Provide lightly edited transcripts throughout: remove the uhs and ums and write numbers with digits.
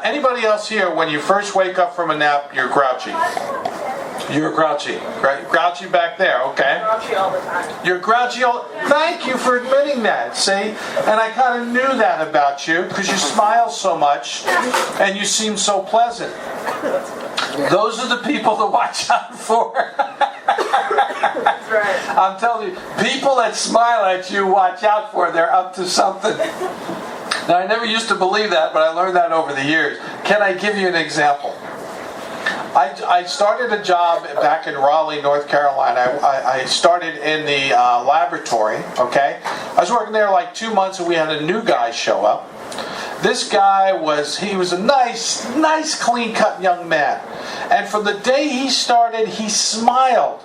Anybody else here, when you first wake up from a nap, you're grouchy? You're grouchy, right? Grouchy back there, okay? Grouchy all the time. You're grouchy all... Thank you for admitting that, see? And I kind of knew that about you, because you smile so much, and you seem so pleasant. Those are the people to watch out for. That's right. I'm telling you, people that smile at you, watch out for. They're up to something. Now, I never used to believe that, but I learned that over the years. Can I give you an example? I started a job back in Raleigh, North Carolina. I started in the laboratory, okay? I was working there like 2 months, and we had a new guy show up. This guy was a nice, clean-cut young man. And from the day he started, he smiled.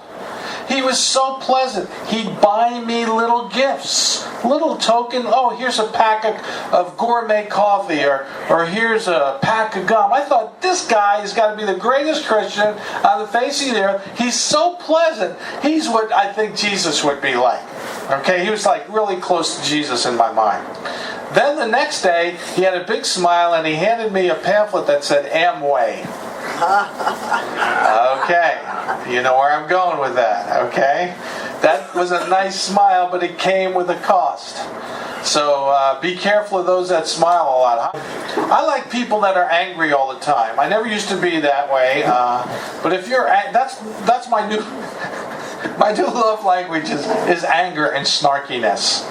He was so pleasant. He'd buy me little gifts, little token. Oh, here's a pack of gourmet coffee, or here's a pack of gum. I thought, this guy has got to be the greatest Christian on the face of the earth. He's so pleasant. He's what I think Jesus would be like. Okay, he was like really close to Jesus in my mind. Then the next day, he had a big smile and he handed me a pamphlet that said Amway. Okay, you know where I'm going with that, okay? That was a nice smile, but it came with a cost. So be careful of those that smile a lot. I like people that are angry all the time. I never used to be that way, but if you're that's my new love language is anger and snarkiness.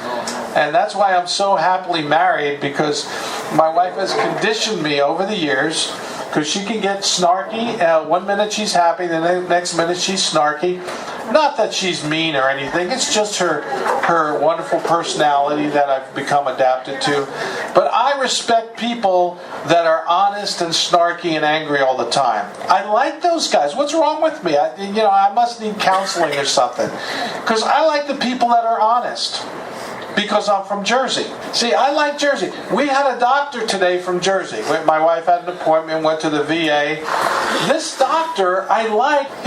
And that's why I'm so happily married, because my wife has conditioned me over the years, because she can get snarky. 1 minute she's happy, the next minute she's snarky. Not that she's mean or anything. It's just her wonderful personality that I've become adapted to. But I respect people that are honest and snarky and angry all the time. I like those guys. What's wrong with me? I must need counseling or something. Because I like the people that are honest. Because I'm from Jersey. See, I like Jersey. We had a doctor today from Jersey. My wife had an appointment, went to the VA. This doctor,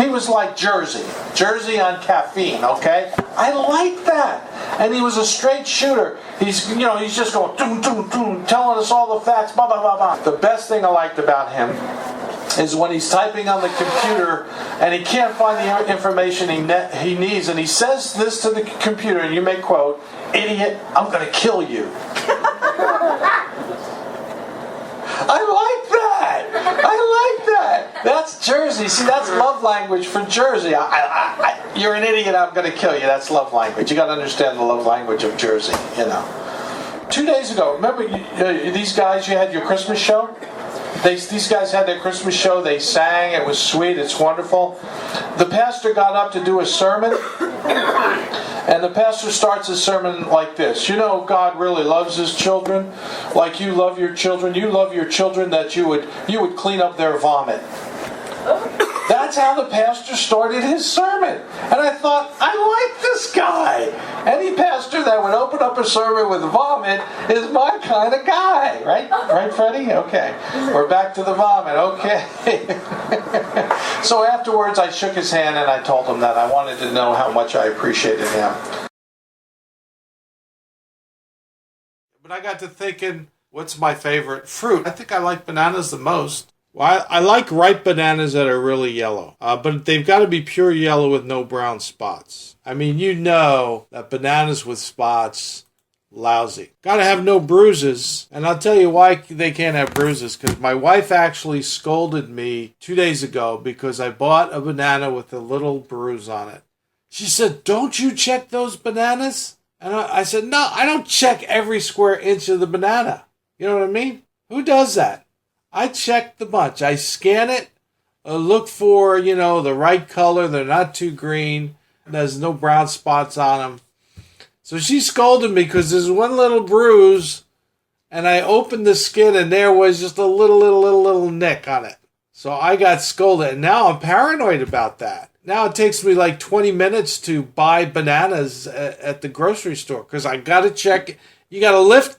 he was like Jersey. Jersey on caffeine, okay? I like that. And he was a straight shooter. He's just going, doom, doom, doom, telling us all the facts, blah, blah, blah, blah. The best thing I liked about him is when he's typing on the computer and he can't find the information he needs, and he says this to the computer, and you may quote, "Idiot, I'm going to kill you." I like that. That's Jersey. See, that's love language for Jersey. You're an idiot, I'm going to kill you. That's love language. You got to understand the love language of Jersey, 2 days ago, remember these guys, you had your Christmas show? These guys had their Christmas show. They sang. It was sweet. It's wonderful. The pastor got up to do a sermon, and the pastor starts his sermon like this. God really loves his children like you love your children. You love your children that you would clean up their vomit. That's how the pastor started his sermon. And I thought, I like this guy. Any pastor that would open up a sermon with vomit is my kind of guy. Right? Right, Freddie? Okay. We're back to the vomit. Okay. So afterwards, I shook his hand and I told him that I wanted to know how much I appreciated him. But I got to thinking, what's my favorite fruit? I think I like bananas the most. Well, I like ripe bananas that are really yellow, but they've got to be pure yellow with no brown spots. I mean, that bananas with spots, lousy. Got to have no bruises, and I'll tell you why they can't have bruises, because my wife actually scolded me 2 days ago because I bought a banana with a little bruise on it. She said, "Don't you check those bananas?" And I said, "No, I don't check every square inch of the banana." You know what I mean? Who does that? I check the bunch. I scan it, look for, the right color. They're not too green. There's no brown spots on them. So she scolded me because there's one little bruise, and I opened the skin, and there was just a little nick on it. So I got scolded, and now I'm paranoid about that. Now it takes me like 20 minutes to buy bananas at the grocery store because I got to check. You got to lift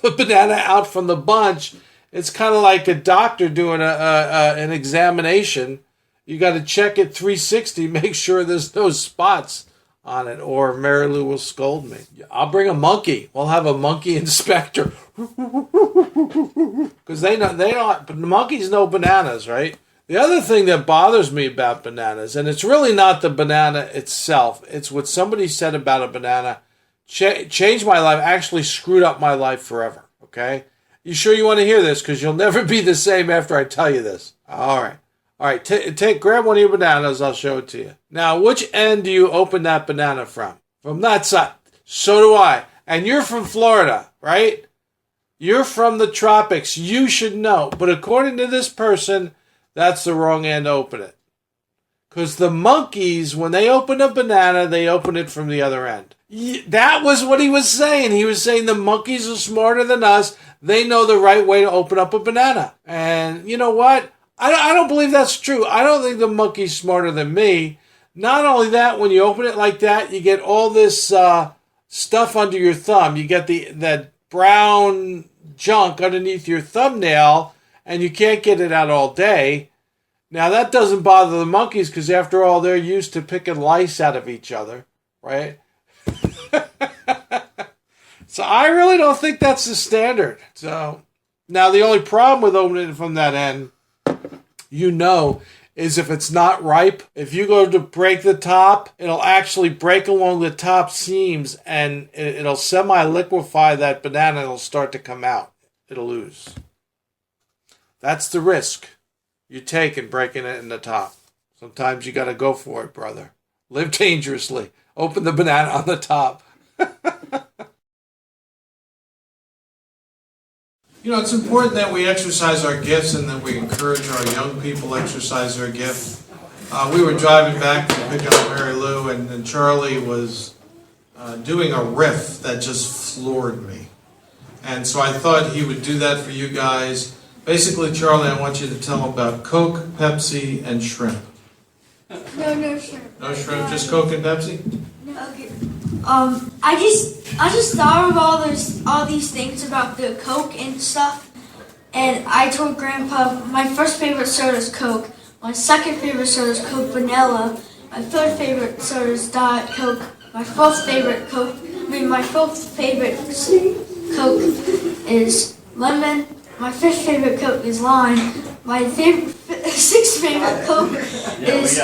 the banana out from the bunch. It's kind of like a doctor doing an examination. You got to check it 360, make sure there's no spots on it, or Mary Lou will scold me. I'll bring a monkey. We'll have a monkey inspector. Because they don't, but the monkeys know bananas, right? The other thing that bothers me about bananas, and it's really not the banana itself, it's what somebody said about a banana, changed my life, actually screwed up my life forever, okay? You sure you want to hear this? Because you'll never be the same after I tell you this. All right. Grab one of your bananas, I'll show it to you. Now, which end do you open that banana from? From that side. So do I. And you're from Florida, right? You're from the tropics. You should know. But according to this person, that's the wrong end to open it. Because the monkeys, when they open a banana, they open it from the other end. That was what he was saying. He was saying the monkeys are smarter than us. They know the right way to open up a banana. And you know what? I don't believe that's true. I don't think the monkey's smarter than me. Not only that, when you open it like that, you get all this stuff under your thumb. You get that brown junk underneath your thumbnail, and you can't get it out all day. Now, that doesn't bother the monkeys because, after all, they're used to picking lice out of each other, right? So I really don't think that's the standard. So now the only problem with opening it from that end, is if it's not ripe. If you go to break the top, it'll actually break along the top seams, and it'll semi-liquefy that banana, and it'll start to come out. It'll lose. That's the risk you take in breaking it in the top. Sometimes you got to go for it, brother. Live dangerously. Open the banana on the top. It's important that we exercise our gifts and that we encourage our young people to exercise their gift. We were driving back to pick up Mary Lou, and Charlie was doing a riff that just floored me. And so I thought he would do that for you guys. Basically, Charlie, I want you to tell them about Coke, Pepsi, and shrimp. No shrimp. No shrimp, just Coke and Pepsi? Okay. I just thought of all these things about the Coke and stuff, and I told Grandpa my first favorite soda is Coke, my second favorite soda is Coke Vanilla, my third favorite soda is Diet Coke, my fourth favorite Coke is lemon, my fifth favorite Coke is lime, my sixth favorite Coke is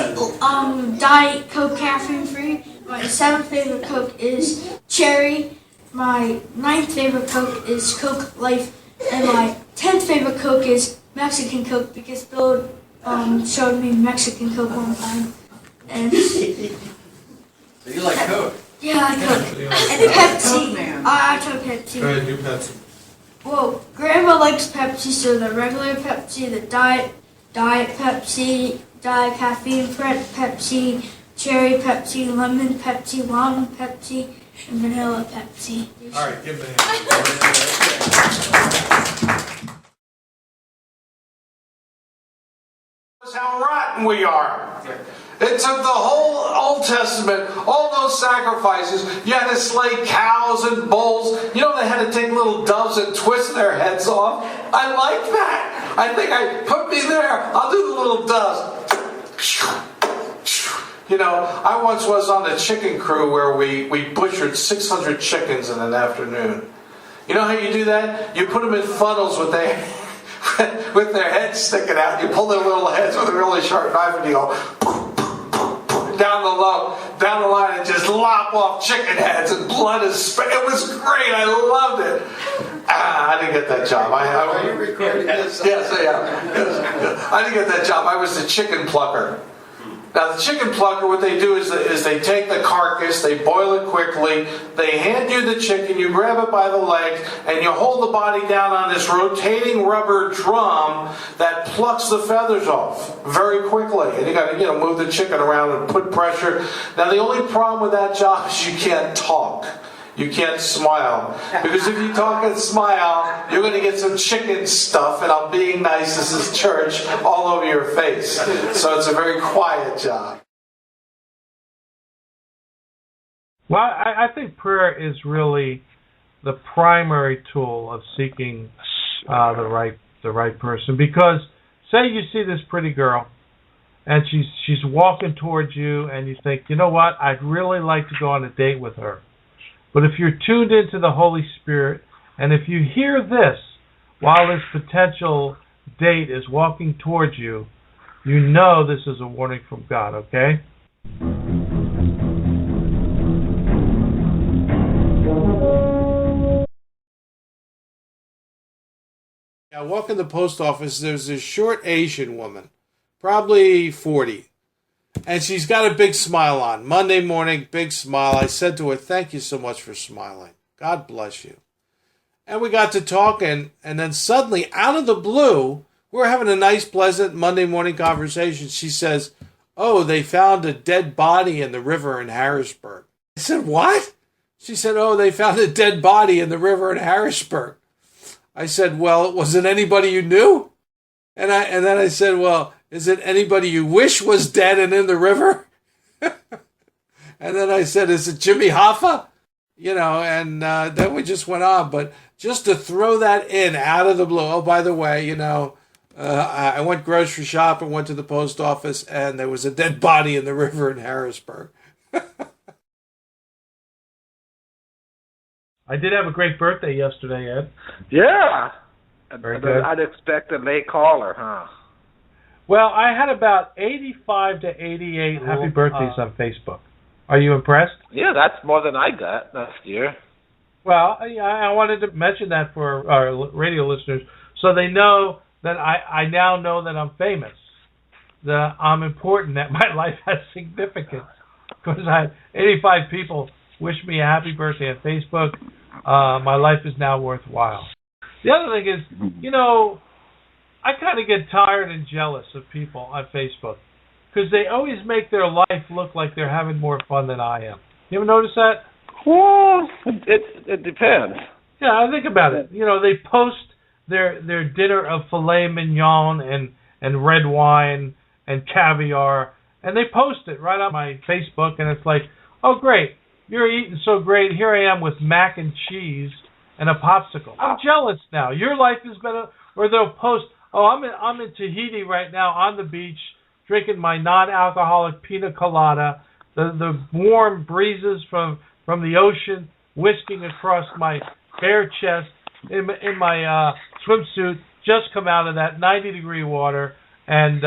Diet Coke caffeine free. My seventh favorite Coke is cherry. My ninth favorite Coke is Coke Life. And my 10th favorite Coke is Mexican Coke because Bill showed me Mexican Coke one time. And So you like Coke? yeah, I like Coke. And Pepsi. I took Pepsi. Go ahead, do Pepsi. Well, Grandma likes Pepsi, so the regular Pepsi, the Diet Pepsi, Diet Caffeine Pepsi, Cherry Pepsi, Lemon Pepsi, Lime Pepsi, and Vanilla Pepsi. All right, give me a hand. That's how rotten we are. It took the whole Old Testament, all those sacrifices. You had to slay cows and bulls. They had to take little doves and twist their heads off. I like that. I think put me there. I'll do the little doves. I once was on a chicken crew where we butchered 600 chickens in an afternoon. You know how you do that? You put them in funnels with their heads sticking out. You pull their little heads with a really sharp knife and you go down the line and just lop off chicken heads and blood is spraying. It was great. I loved it. I didn't get that job. Are you recording this? Yes, I am. I didn't get that job. I was the chicken plucker. Now, the chicken plucker, what they do is they take the carcass, they boil it quickly, they hand you the chicken, you grab it by the legs, and you hold the body down on this rotating rubber drum that plucks the feathers off very quickly. And you got to, move the chicken around and put pressure. Now, the only problem with that job is you can't talk. You can't smile. Because if you talk and smile, you're going to get some chicken stuff, and I'm being nice, this is church, all over your face. So it's a very quiet job. Well, I think prayer is really the primary tool of seeking the right person. Because say you see this pretty girl, and she's walking towards you, and you think, you know what, I'd really like to go on a date with her. But if you're tuned into the Holy Spirit, and if you hear this while this potential date is walking towards you, you know this is a warning from God, okay? I walk in the post office, there's this short Asian woman, probably 40, and she's got a big smile on. Monday morning, big smile. I said to her, thank you so much for smiling. God bless you. And we got to talking, and then suddenly, out of the blue, we're having a nice, pleasant Monday morning conversation. She says, oh, they found a dead body in the river in Harrisburg. I said, what? She said, oh, they found a dead body in the river in Harrisburg. I said, well, was it anybody you knew? And then I said, well, is it anybody you wish was dead and in the river? And then I said, is it Jimmy Hoffa? You know, and then we just went on. But just to throw that in out of the blue, oh, by the way, you know, I went grocery shopping, went to the post office, and there was a dead body in the river in Harrisburg. I did have a great birthday yesterday, Ed. Yeah. Very good. I'd expect a late caller, huh? Well, I had about 85 to 88 happy birthdays on Facebook. Are you impressed? Yeah, that's more than I got last year. Well, I wanted to mention that for our radio listeners so they know that I now know that I'm famous, that I'm important, that my life has significance. Because 85 people wish me a happy birthday on Facebook. My life is now worthwhile. The other thing is, you know, I kind of get tired and jealous of people on Facebook because they always make their life look like they're having more fun than I am. You ever notice that? Well, it depends. Yeah, I think about it. You know, they post their dinner of filet mignon and red wine and caviar, and they post it right on my Facebook, and it's like, oh, great, you're eating so great. Here I am with mac and cheese and a popsicle. I'm jealous now. Your life is better. Or they'll post, oh, I'm in Tahiti right now on the beach drinking my non-alcoholic pina colada. The warm breezes from the ocean whisking across my bare chest in my swimsuit, just come out of that 90-degree water, and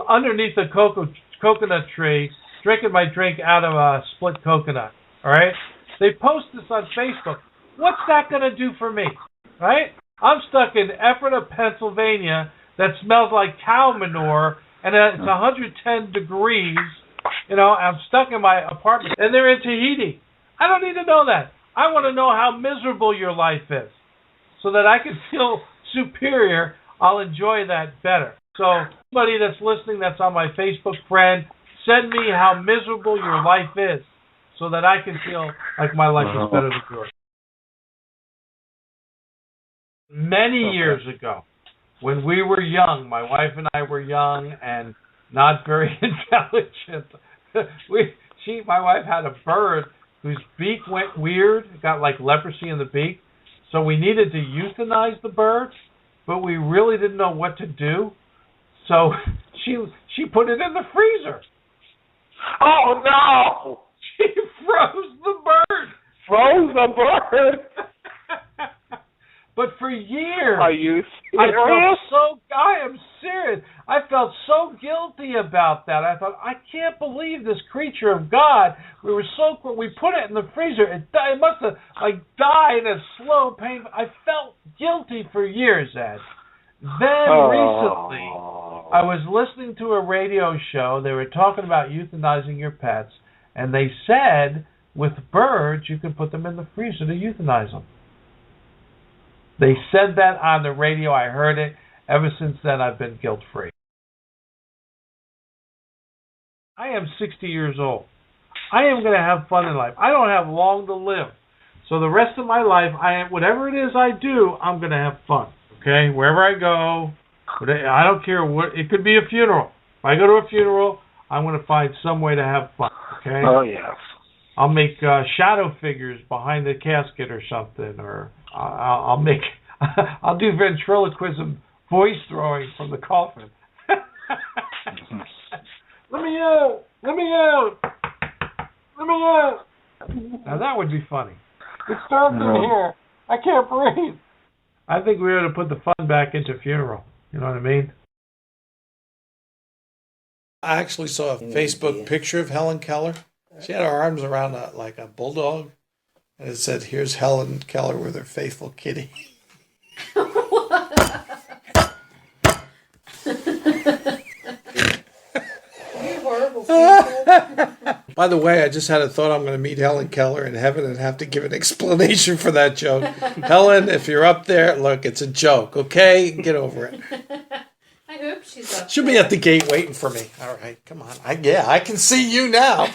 underneath a coconut tree, drinking my drink out of a split coconut. All right? They post this on Facebook. What's that going to do for me? Right? I'm stuck in Ephrata, Pennsylvania, that smells like cow manure, and it's 110 degrees. You know, I'm stuck in my apartment, and they're in Tahiti. I don't need to know that. I want to know how miserable your life is, so that I can feel superior. I'll enjoy that better. So, anybody that's listening that's on my Facebook friend, send me how miserable your life is, so that I can feel like my life is better than yours. Many years ago, when we were young, my wife and I were young and not very intelligent. My wife had a bird whose beak went weird, got like leprosy in the beak. So we needed to euthanize the bird, but we really didn't know what to do. So she put it in the freezer. Oh, no! She froze the bird. Froze the bird? But for years, Are you I am serious. I felt so guilty about that. I thought, I can't believe this creature of God. We put it in the freezer. It must have died a slow, painful. I felt guilty for years, Ed. Then recently, I was listening to a radio show. They were talking about euthanizing your pets, and they said with birds you can put them in the freezer to euthanize them. They said that on the radio. I heard it. Ever since then, I've been guilt-free. I am 60 years old. I am going to have fun in life. I don't have long to live. So the rest of my life, whatever it is I do, I'm going to have fun. Okay? Wherever I go, I don't care what. It could be a funeral. If I go to a funeral, I'm going to find some way to have fun. Okay? Oh, yes. I'll make shadow figures behind the casket or something, or I'll do ventriloquism voice throwing from the coffin. Let me out! Let me out! Let me out! Now that would be funny. It's dark in here. I can't breathe. I think we ought to put the fun back into funeral. You know what I mean? I actually saw a Facebook picture of Helen Keller. She had her arms around like a bulldog, and it said, "Here's Helen Keller with her faithful kitty." By the way, I just had a thought. I'm going to meet Helen Keller in heaven and have to give an explanation for that joke. Helen, if you're up there, look, it's a joke, okay? Get over it. I hope she's up. She'll be at the gate waiting for me. All right, come on. I can see you now.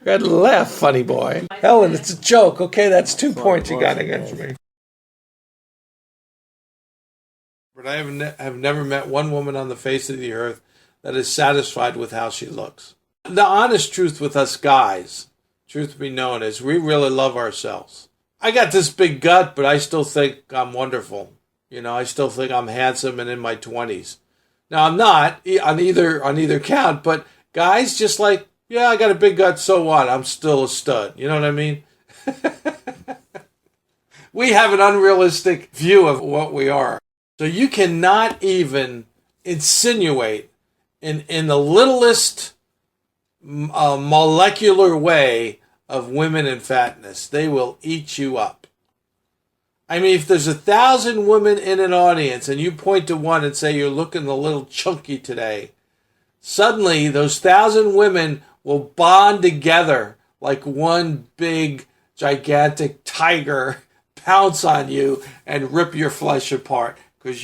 Good laugh, funny boy. Helen, it's a joke, okay? That's 2 points you got against me. But I have never met one woman on the face of the earth that is satisfied with how she looks. The honest truth with us guys, truth be known, is we really love ourselves. I got this big gut, but I still think I'm wonderful. You know, I still think I'm handsome and in my 20s. Now, I'm not on either count, but guys just like, yeah, I got a big gut, so what? I'm still a stud. You know what I mean? We have an unrealistic view of what we are. So you cannot even insinuate in the littlest molecular way of women and fatness. They will eat you up. I mean, if there's 1,000 women in an audience and you point to one and say you're looking a little chunky today, suddenly those 1,000 women will bond together like one big, gigantic tiger, pounce on you and rip your flesh apart. Because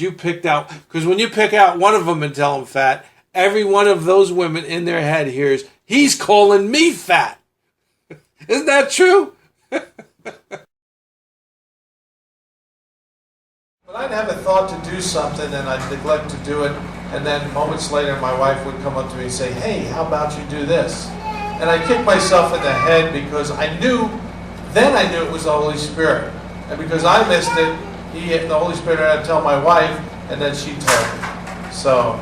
when you pick out one of them and tell them fat, every one of those women in their head hears, he's calling me fat. Isn't that true? But I'd have a thought to do something and I'd neglect to do it. And then moments later, my wife would come up to me and say, hey, how about you do this? And I kicked myself in the head because I knew it was the Holy Spirit. And because I missed it, the Holy Spirit had to tell my wife, and then she told me. So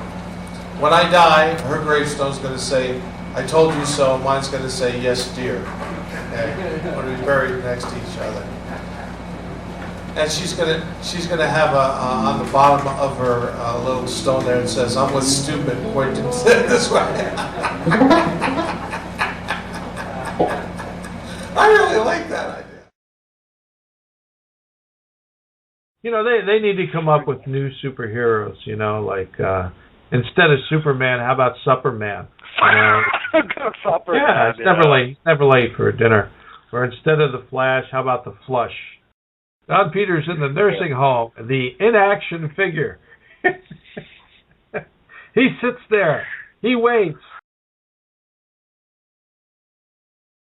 when I die, her gravestone's going to say, I told you so. Mine's going to say, yes, dear. Okay? When we buried next to each other. And she's gonna have on the bottom of her little stone there, it says, I'm with stupid, pointing this way. I really like that idea. You know, they need to come up with new superheroes, you know, like instead of Superman, how about Supperman? You know? Supper. Yeah, it's never late for a dinner. Or instead of the Flash, how about the Flush? Don Peters in the nursing home, the inaction figure. He sits there. He waits.